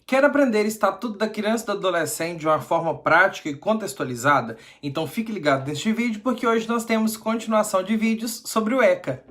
Quer aprender Estatuto da Criança e do Adolescente de uma forma prática e contextualizada? Então fique ligado neste vídeo porque hoje nós temos continuação de vídeos sobre o ECA.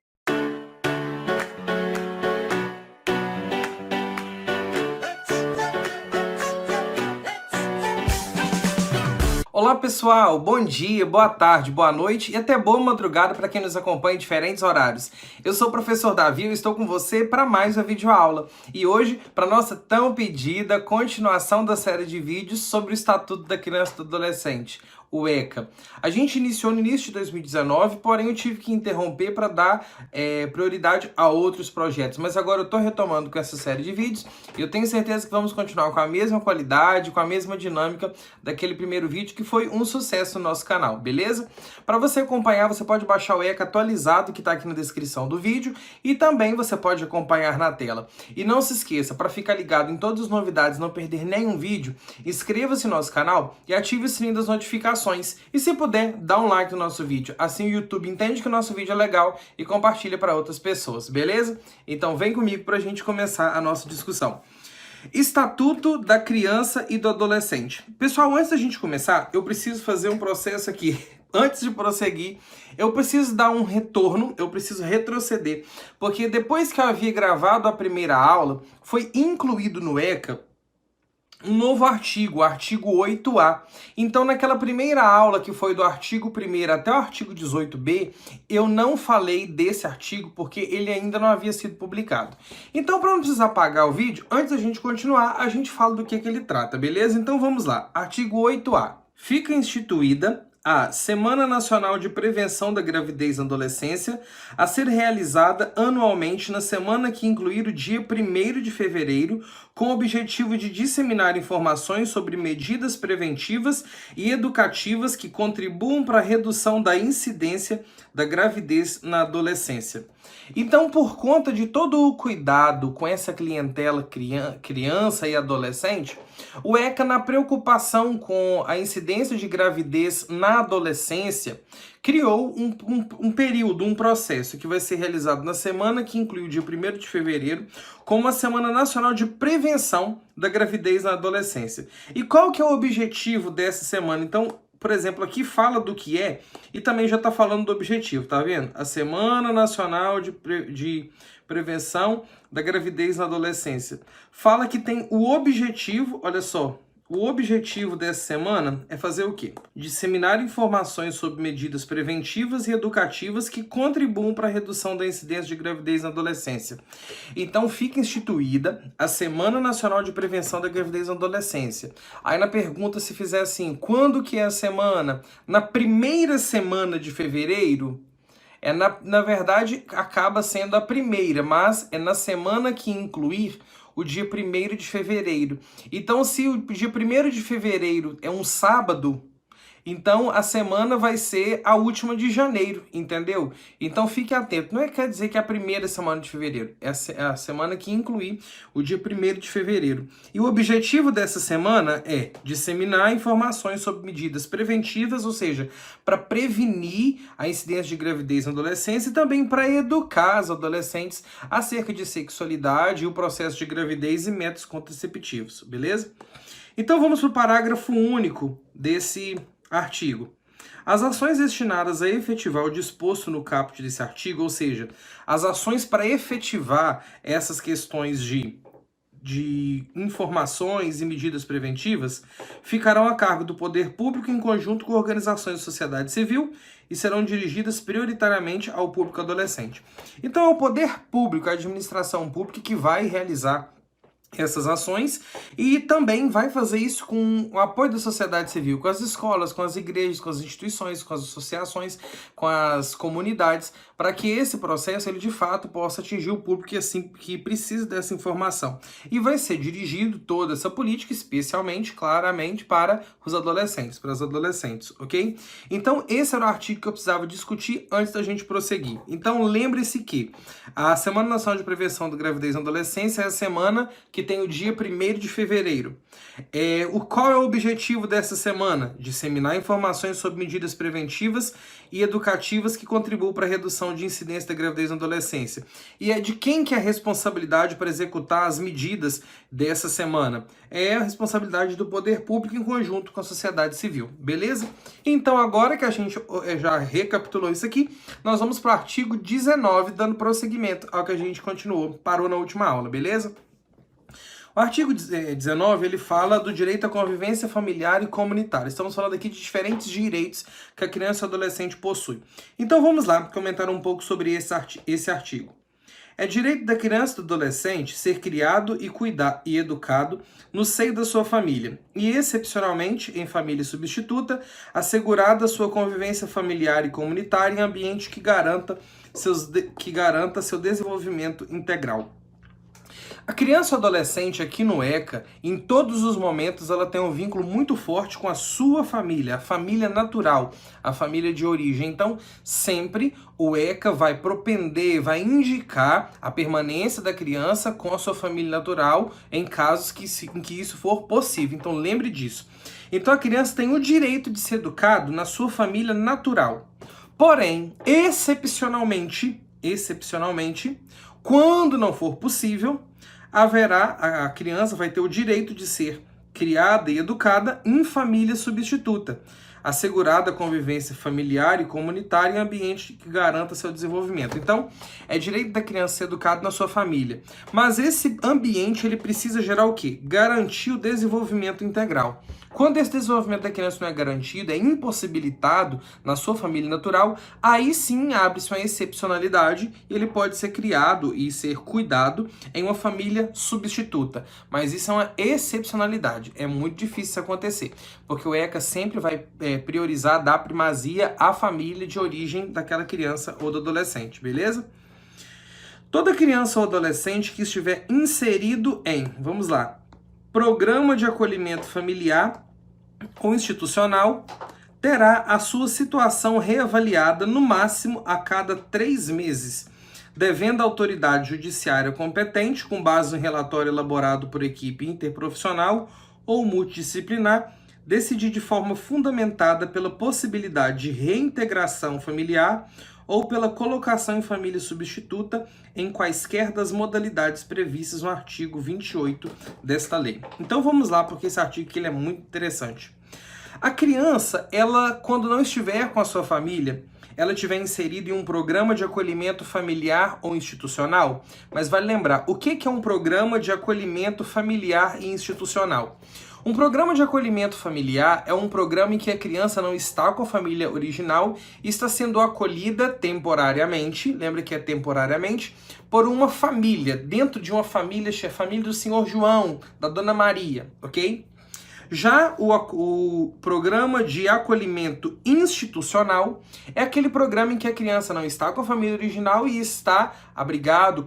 Olá pessoal, bom dia, boa tarde, boa noite e até boa madrugada para quem nos acompanha em diferentes horários. Eu sou o professor Davi e estou com você para mais uma videoaula. E hoje, para nossa tão pedida continuação da série de vídeos sobre o Estatuto da Criança e do Adolescente, o ECA. A gente iniciou no início de 2019, porém eu tive que interromper para dar prioridade a outros projetos. Mas agora eu estou retomando com essa série de vídeos e eu tenho certeza que vamos continuar com a mesma qualidade, com a mesma dinâmica daquele primeiro vídeo que foi um sucesso no nosso canal, beleza? Para você acompanhar, você pode baixar o ECA atualizado que está aqui na descrição do vídeo e também você pode acompanhar na tela. E não se esqueça, para ficar ligado em todas as novidades, não perder nenhum vídeo, inscreva-se no nosso canal e ative o sininho das notificações. E se puder, dá um like no nosso vídeo. Assim o YouTube entende que o nosso vídeo é legal e compartilha para outras pessoas, beleza? Então vem comigo para a gente começar a nossa discussão. Estatuto da Criança e do Adolescente. Pessoal, antes da gente começar, eu preciso fazer um processo aqui. Antes de prosseguir, eu preciso dar um retorno, eu preciso retroceder, porque depois que eu havia gravado a primeira aula, foi incluído no ECA um novo artigo, o artigo 8A. Então, naquela primeira aula, que foi do artigo 1º até o artigo 18b, eu não falei desse artigo porque ele ainda não havia sido publicado. Então, para não precisar apagar o vídeo, antes da gente continuar, a gente fala do que ele trata, beleza? Então, vamos lá. Artigo 8A. Fica instituída a Semana Nacional de Prevenção da Gravidez na Adolescência, a ser realizada anualmente na semana que incluir o dia 1º de fevereiro, com o objetivo de disseminar informações sobre medidas preventivas e educativas que contribuam para a redução da incidência da gravidez na adolescência. Então, por conta de todo o cuidado com essa clientela criança e adolescente, o ECA, na preocupação com a incidência de gravidez na adolescência, criou um período, um processo que vai ser realizado na semana que inclui o dia 1º de fevereiro, como a Semana Nacional de Prevenção da Gravidez na Adolescência. E qual que é o objetivo dessa semana? Então, por exemplo, aqui fala do que é e também já está falando do objetivo, tá vendo? A Semana Nacional de Prevenção da Gravidez na Adolescência. Fala que tem o objetivo, olha só, o objetivo dessa semana é fazer o quê? Disseminar informações sobre medidas preventivas e educativas que contribuam para a redução da incidência de gravidez na adolescência. Então fica instituída a Semana Nacional de Prevenção da Gravidez na Adolescência. Aí na pergunta se fizer assim, quando que é a semana? Na primeira semana de fevereiro? Na verdade, acaba sendo a primeira, mas é na semana que incluir o dia 1º de fevereiro. Então, se o dia 1º de fevereiro é um sábado, então a semana vai ser a última de janeiro, entendeu? Então fique atento, não quer dizer que é a primeira semana de fevereiro, é a semana que inclui o dia 1º de fevereiro. E o objetivo dessa semana é disseminar informações sobre medidas preventivas, ou seja, para prevenir a incidência de gravidez na adolescência e também para educar os adolescentes acerca de sexualidade e o processo de gravidez e métodos contraceptivos, beleza? Então vamos para o parágrafo único desse artigo. As ações destinadas a efetivar o disposto no caput desse artigo, ou seja, as ações para efetivar essas questões de informações e medidas preventivas, ficarão a cargo do poder público em conjunto com organizações da sociedade civil e serão dirigidas prioritariamente ao público adolescente. Então é o poder público, a administração pública que vai realizar essas ações e também vai fazer isso com o apoio da sociedade civil, com as escolas, com as igrejas, com as instituições, com as associações, com as comunidades, para que esse processo ele de fato possa atingir o público que precisa dessa informação. E vai ser dirigido toda essa política especialmente, claramente, para os adolescentes, para as adolescentes, ok? Então esse era o artigo que eu precisava discutir antes da gente prosseguir. Então lembre-se que a Semana Nacional de Prevenção da Gravidez na Adolescência é a semana que que tem o dia 1º de fevereiro. Qual é o objetivo dessa semana? Disseminar informações sobre medidas preventivas e educativas que contribuam para a redução de incidência da gravidez na adolescência. E é de quem que é a responsabilidade para executar as medidas dessa semana? É a responsabilidade do poder público em conjunto com a sociedade civil, beleza? Então agora que a gente já recapitulou isso aqui, nós vamos para o artigo 19, dando prosseguimento ao que a gente parou na última aula, beleza? O artigo 19, ele fala do direito à convivência familiar e comunitária. Estamos falando aqui de diferentes direitos que a criança e o adolescente possui. Então vamos lá comentar um pouco sobre esse artigo. É direito da criança e do adolescente ser criado e educado no seio da sua família e, excepcionalmente, em família substituta, assegurada a sua convivência familiar e comunitária em ambiente que garanta seu desenvolvimento integral. A criança ou adolescente aqui no ECA, em todos os momentos, ela tem um vínculo muito forte com a sua família, a família natural, a família de origem. Então, sempre o ECA vai vai indicar a permanência da criança com a sua família natural em casos em que isso for possível. Então, lembre disso. Então, a criança tem o direito de ser educado na sua família natural. Porém, excepcionalmente, quando não for possível, a criança vai ter o direito de ser criada e educada em família substituta, assegurada a convivência familiar e comunitária em ambiente que garanta seu desenvolvimento. Então, é direito da criança ser educada na sua família. Mas esse ambiente, ele precisa gerar o quê? Garantir o desenvolvimento integral. Quando esse desenvolvimento da criança não é garantido, é impossibilitado na sua família natural, aí sim abre-se uma excepcionalidade e ele pode ser criado e ser cuidado em uma família substituta. Mas isso é uma excepcionalidade, é muito difícil isso acontecer, porque o ECA sempre vai priorizar, dar primazia à família de origem daquela criança ou do adolescente, beleza? Toda criança ou adolescente que estiver inserido vamos lá, programa de acolhimento familiar ou institucional, terá a sua situação reavaliada no máximo a cada 3 meses, devendo a autoridade judiciária competente, com base em relatório elaborado por equipe interprofissional ou multidisciplinar, decidir de forma fundamentada pela possibilidade de reintegração familiar ou pela colocação em família substituta em quaisquer das modalidades previstas no artigo 28 desta lei. Então vamos lá, porque esse artigo aqui ele é muito interessante. A criança, ela, quando não estiver com a sua família, ela estiver inserida em um programa de acolhimento familiar ou institucional, mas vale lembrar, o que é um programa de acolhimento familiar e institucional? Um programa de acolhimento familiar é um programa em que a criança não está com a família original e está sendo acolhida temporariamente, lembra que é temporariamente, por uma família, dentro de uma família, a família do senhor João, da dona Maria, ok? Já o programa de acolhimento institucional é aquele programa em que a criança não está com a família original e está abrigado,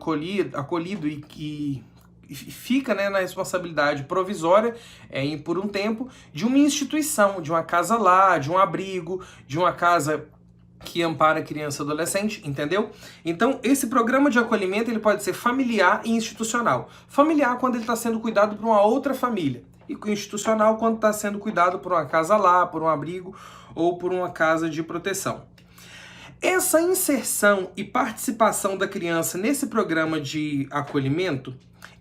acolhido e fica, né, na responsabilidade provisória por um tempo de uma instituição, de uma casa lar, de um abrigo, de uma casa que ampara criança e adolescente, entendeu? Então, esse programa de acolhimento ele pode ser familiar e institucional. Familiar quando ele está sendo cuidado por uma outra família. E institucional quando está sendo cuidado por uma casa lar, por um abrigo ou por uma casa de proteção. Essa inserção e participação da criança nesse programa de acolhimento,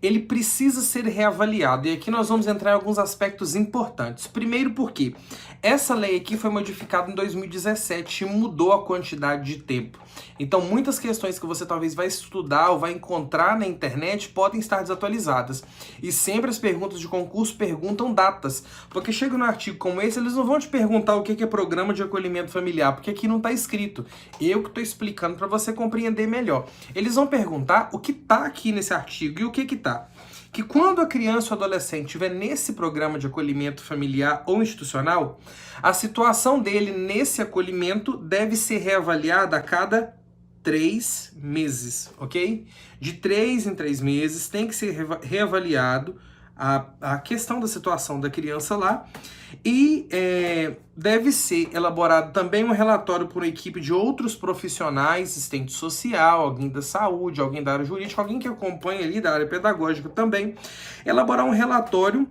ele precisa ser reavaliado. E aqui nós vamos entrar em alguns aspectos importantes. Primeiro porque essa lei aqui foi modificada em 2017 e mudou a quantidade de tempo. Então muitas questões que você talvez vai estudar ou vai encontrar na internet podem estar desatualizadas. E sempre as perguntas de concurso perguntam datas. Porque chega num artigo como esse, eles não vão te perguntar o que é programa de acolhimento familiar, porque aqui não está escrito. Eu que estou explicando para você compreender melhor. Eles vão perguntar o que está aqui nesse artigo e o que está. Que quando a criança ou adolescente estiver nesse programa de acolhimento familiar ou institucional, a situação dele nesse acolhimento deve ser reavaliada a cada 3 meses, ok? De 3 em 3 meses tem que ser reavaliado a questão da situação da criança lá. E deve ser elaborado também um relatório por uma equipe de outros profissionais, assistente social, alguém da saúde, alguém da área jurídica, alguém que acompanha ali da área pedagógica também, elaborar um relatório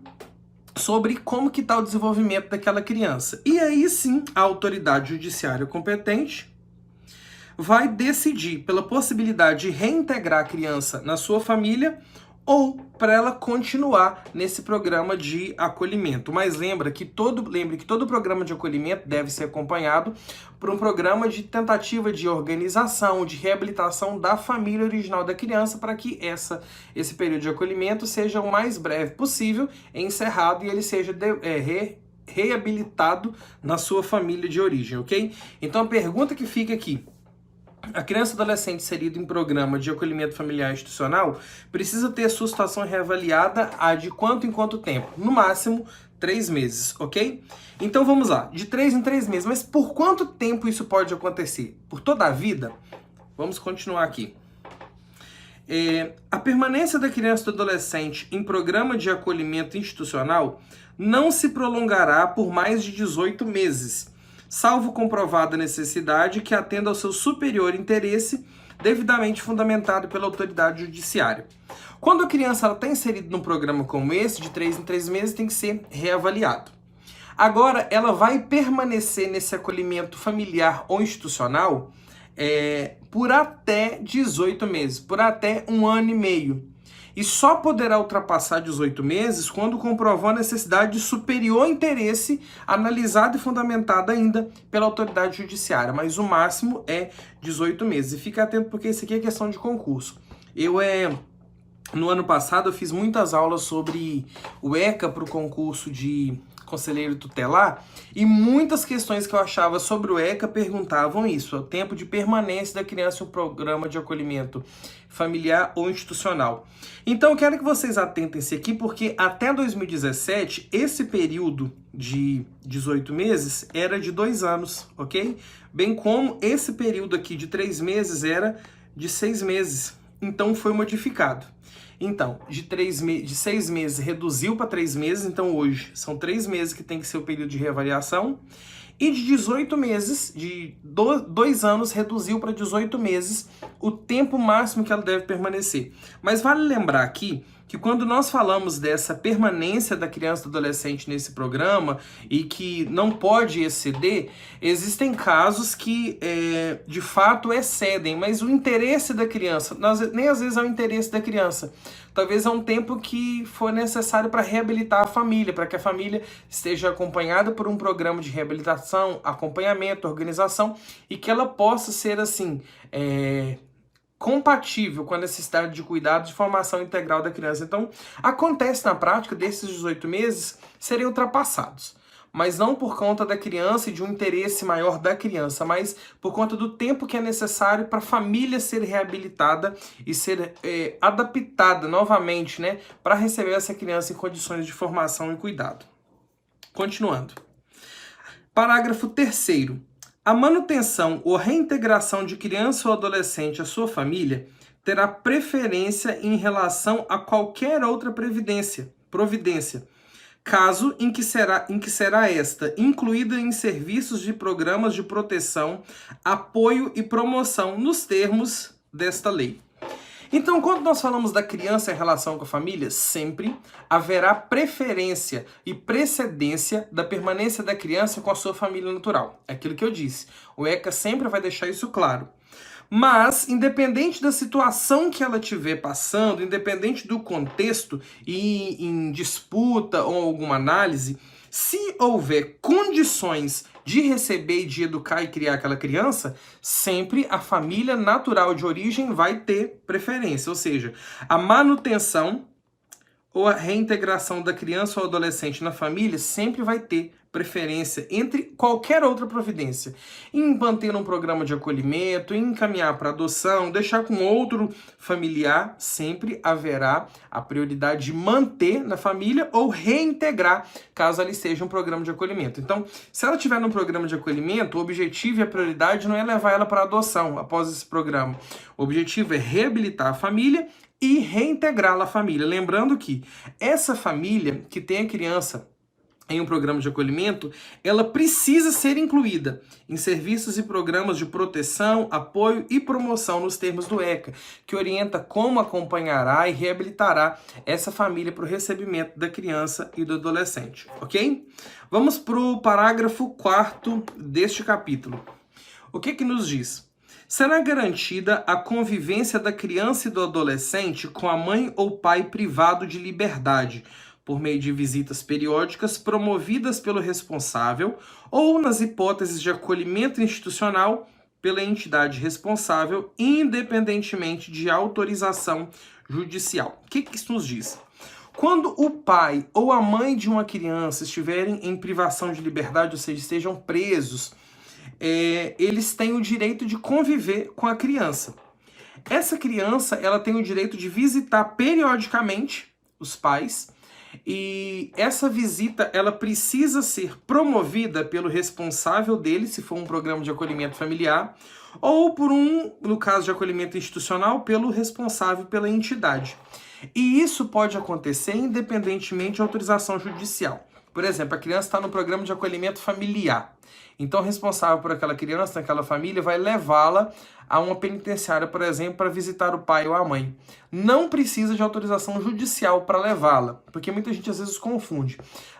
sobre como que está o desenvolvimento daquela criança. E aí sim, a autoridade judiciária competente vai decidir pela possibilidade de reintegrar a criança na sua família ou para ela continuar nesse programa de acolhimento. Mas lembre que todo programa de acolhimento deve ser acompanhado por um programa de tentativa de organização, de reabilitação da família original da criança, para que esse período de acolhimento seja o mais breve possível, encerrado, e ele seja reabilitado na sua família de origem, ok? Então a pergunta que fica aqui: a criança ou adolescente inserido em programa de acolhimento familiar institucional precisa ter sua situação reavaliada de quanto em quanto tempo? No máximo 3 meses, ok? Então vamos lá, de 3 em 3 meses. Mas por quanto tempo isso pode acontecer? Por toda a vida? Vamos continuar aqui. A permanência da criança ou do adolescente em programa de acolhimento institucional não se prolongará por mais de 18 meses, salvo comprovada necessidade que atenda ao seu superior interesse, devidamente fundamentado pela autoridade judiciária. Quando a criança está inserida num programa como esse, de 3 em 3 meses, tem que ser reavaliado. Agora, ela vai permanecer nesse acolhimento familiar ou institucional por até 18 meses, por até 1 ano e meio. E só poderá ultrapassar 18 meses quando comprovou a necessidade de superior interesse analisado e fundamentado ainda pela autoridade judiciária. Mas o máximo é 18 meses. E fica atento porque isso aqui é questão de concurso. No ano passado eu fiz muitas aulas sobre o ECA para o concurso de conselheiro tutelar, e muitas questões que eu achava sobre o ECA perguntavam isso: o tempo de permanência da criança em um programa de acolhimento familiar ou institucional. Então eu quero que vocês atentem-se aqui, porque até 2017, esse período de 18 meses era de 2 anos, ok? Bem como esse período aqui de 3 meses era de 6 meses. Então foi modificado. Então, de 6 meses reduziu para 3 meses, então hoje são 3 meses que tem que ser o período de reavaliação. E de 18 meses, de 2 anos, reduziu para 18 meses o tempo máximo que ela deve permanecer. Mas vale lembrar aqui que quando nós falamos dessa permanência da criança e do adolescente nesse programa e que não pode exceder, existem casos que de fato excedem, mas o interesse da criança, nem às vezes é o interesse da criança, talvez é um tempo que for necessário para reabilitar a família, para que a família esteja acompanhada por um programa de reabilitação, acompanhamento, organização, e que ela possa ser assim, compatível com a necessidade de cuidado de formação integral da criança. Então, acontece na prática desses 18 meses serem ultrapassados, mas não por conta da criança e de um interesse maior da criança, mas por conta do tempo que é necessário para a família ser reabilitada e ser adaptada novamente, né, para receber essa criança em condições de formação e cuidado. Continuando. Parágrafo 3º. A manutenção ou reintegração de criança ou adolescente à sua família terá preferência em relação a qualquer outra providência, caso em que será esta incluída em serviços de programas de proteção, apoio e promoção nos termos desta lei. Então, quando nós falamos da criança em relação com a família, sempre haverá preferência e precedência da permanência da criança com a sua família natural. É aquilo que eu disse. O ECA sempre vai deixar isso claro. Mas, independente da situação que ela estiver passando, independente do contexto e em disputa ou alguma análise, se houver condições de receber e de educar e criar aquela criança, sempre a família natural de origem vai ter preferência. Ou seja, a manutenção ou a reintegração da criança ou adolescente na família sempre vai ter preferência entre qualquer outra providência. Em manter um programa de acolhimento, em encaminhar para adoção, deixar com outro familiar, sempre haverá a prioridade de manter na família ou reintegrar, caso ela esteja em um programa de acolhimento. Então, se ela estiver num programa de acolhimento, o objetivo e a prioridade não é levar ela para adoção após esse programa. O objetivo é reabilitar a família e reintegrá-la à família. Lembrando que essa família que tem a criança em um programa de acolhimento, ela precisa ser incluída em serviços e programas de proteção, apoio e promoção nos termos do ECA, que orienta como acompanhará e reabilitará essa família para o recebimento da criança e do adolescente, ok? Vamos para o parágrafo 4º deste capítulo. O que nos diz? Será garantida a convivência da criança e do adolescente com a mãe ou pai privado de liberdade, por meio de visitas periódicas promovidas pelo responsável ou, nas hipóteses de acolhimento institucional, pela entidade responsável, independentemente de autorização judicial. O que isso nos diz? Quando o pai ou a mãe de uma criança estiverem em privação de liberdade, ou seja, estejam presos, eles têm o direito de conviver com a criança. Essa criança, ela tem o direito de visitar periodicamente os pais, e essa visita, ela precisa ser promovida pelo responsável dele, se for um programa de acolhimento familiar, ou por no caso de acolhimento institucional, pelo responsável pela entidade. E isso pode acontecer independentemente de autorização judicial. Por exemplo, a criança está no programa de acolhimento familiar. Então, o responsável por aquela criança, naquela família, vai levá-la a uma penitenciária, por exemplo, para visitar o pai ou a mãe. Não precisa de autorização judicial para levá-la, porque muita gente às vezes confunde.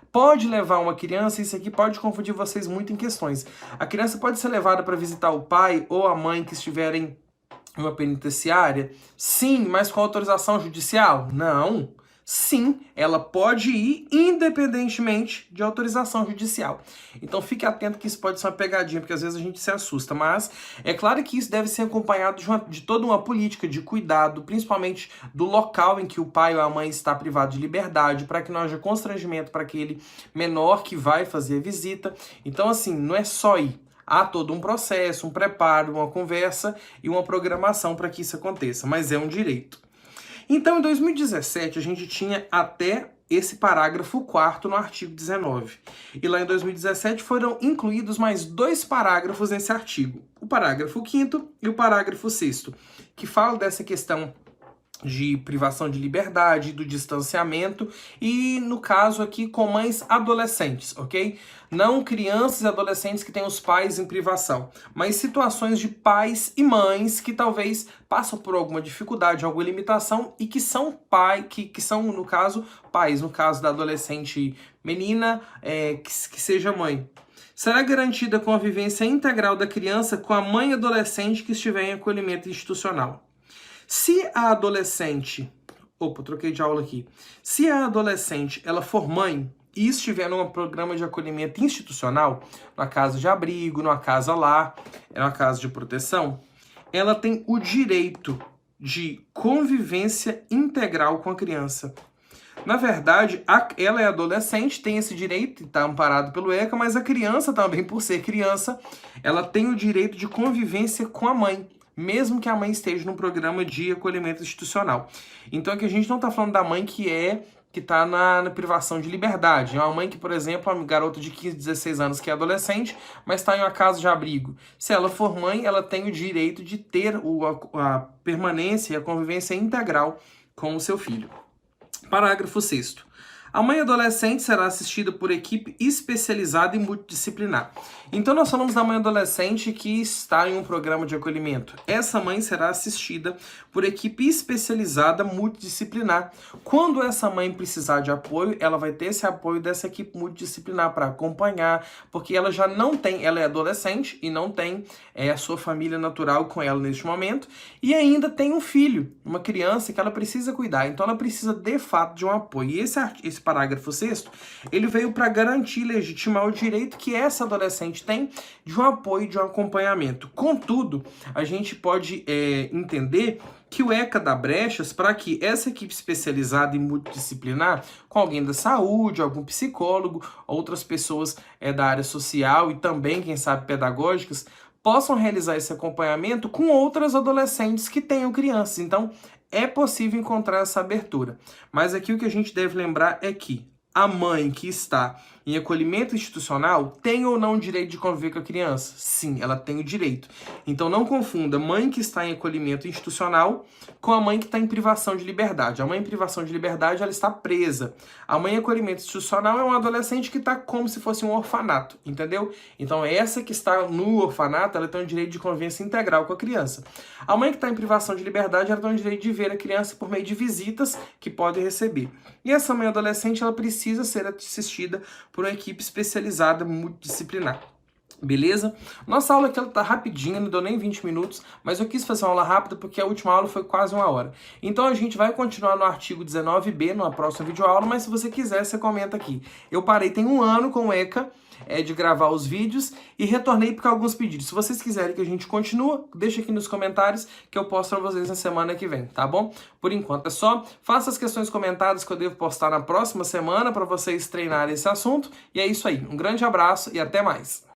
Pode levar uma criança, isso aqui pode confundir vocês muito em questões. A criança pode ser levada para visitar o pai ou a mãe que estiverem em uma penitenciária? Sim, mas com autorização judicial? Não. Sim, ela pode ir independentemente de autorização judicial. Então fique atento que isso pode ser uma pegadinha, porque às vezes a gente se assusta, mas é claro que isso deve ser acompanhado de toda uma política de cuidado, principalmente do local em que o pai ou a mãe está privado de liberdade, para que não haja constrangimento para aquele menor que vai fazer a visita. Então assim, não é só ir. Há todo um processo, um preparo, uma conversa e uma programação para que isso aconteça, mas é um direito. Então, em 2017, a gente tinha até esse parágrafo 4º no artigo 19. E lá em 2017 foram incluídos mais 2 parágrafos nesse artigo. O parágrafo 5º e o parágrafo 6º, que falam dessa questão de privação de liberdade, do distanciamento e, no caso aqui, com mães adolescentes, ok? Não crianças e adolescentes que têm os pais em privação, mas situações de pais e mães que talvez passam por alguma dificuldade, alguma limitação e que são que são, no caso, pais, no caso da adolescente menina, que seja mãe. Será garantida a convivência integral da criança com a mãe adolescente que estiver em acolhimento institucional. Se a adolescente, troquei de aula aqui. Se a adolescente ela for mãe e estiver num programa de acolhimento institucional, numa casa de abrigo, numa casa lar, numa casa de proteção, ela tem o direito de convivência integral com a criança. Na verdade, ela é adolescente, tem esse direito, está amparado pelo ECA, mas a criança também, por ser criança, ela tem o direito de convivência com a mãe, mesmo que a mãe esteja num programa de acolhimento institucional. Então aqui a gente não está falando da mãe que está na privação de liberdade. É uma mãe que, por exemplo, é uma garota de 15, 16 anos que é adolescente, mas está em uma casa de abrigo. Se ela for mãe, ela tem o direito de ter a permanência e a convivência integral com o seu filho. Parágrafo 6º. A mãe adolescente será assistida por equipe especializada e multidisciplinar. Então nós falamos da mãe adolescente que está em um programa de acolhimento. Essa mãe será assistida por equipe especializada multidisciplinar. Quando essa mãe precisar de apoio, ela vai ter esse apoio dessa equipe multidisciplinar para acompanhar, porque ela já não tem, ela é adolescente e não tem a sua família natural com ela neste momento, e ainda tem um filho, uma criança que ela precisa cuidar, então ela precisa de fato de um apoio. E esse parágrafo 6º, ele veio para garantir, legitimar o direito que essa adolescente tem de um apoio, de um acompanhamento. Contudo, a gente pode entender que o ECA dá brechas para que essa equipe especializada e multidisciplinar, com alguém da saúde, algum psicólogo, outras pessoas da área social e também, quem sabe, pedagógicas, possam realizar esse acompanhamento com outras adolescentes que tenham crianças. Então, é possível encontrar essa abertura. Mas aqui o que a gente deve lembrar é que A mãe que está em acolhimento institucional tem ou não o direito de conviver com a criança? Sim, ela tem o direito. Então não confunda mãe que está em acolhimento institucional com a mãe que está em privação de liberdade. A mãe em privação de liberdade, ela está presa. A mãe em acolhimento institucional é um adolescente que está como se fosse um orfanato, entendeu? Então essa que está no orfanato, ela tem o direito de convivência integral com a criança. A mãe que está em privação de liberdade, ela tem o direito de ver a criança por meio de visitas que pode receber. E essa mãe adolescente, ela precisa ser assistida por uma equipe especializada multidisciplinar. Beleza? Nossa aula aqui ela tá rapidinha, não deu nem 20 minutos, mas eu quis fazer uma aula rápida porque a última aula foi quase 1 hora. Então a gente vai continuar no artigo 19b, numa próxima videoaula, mas se você quiser, você comenta aqui. Eu parei tem 1 ano com o ECA, de gravar os vídeos e retornei por alguns pedidos. Se vocês quiserem que a gente continue, deixa aqui nos comentários que eu posto para vocês na semana que vem, tá bom? Por enquanto é só. Faça as questões comentadas que eu devo postar na próxima semana para vocês treinarem esse assunto. E é isso aí. Um grande abraço e até mais.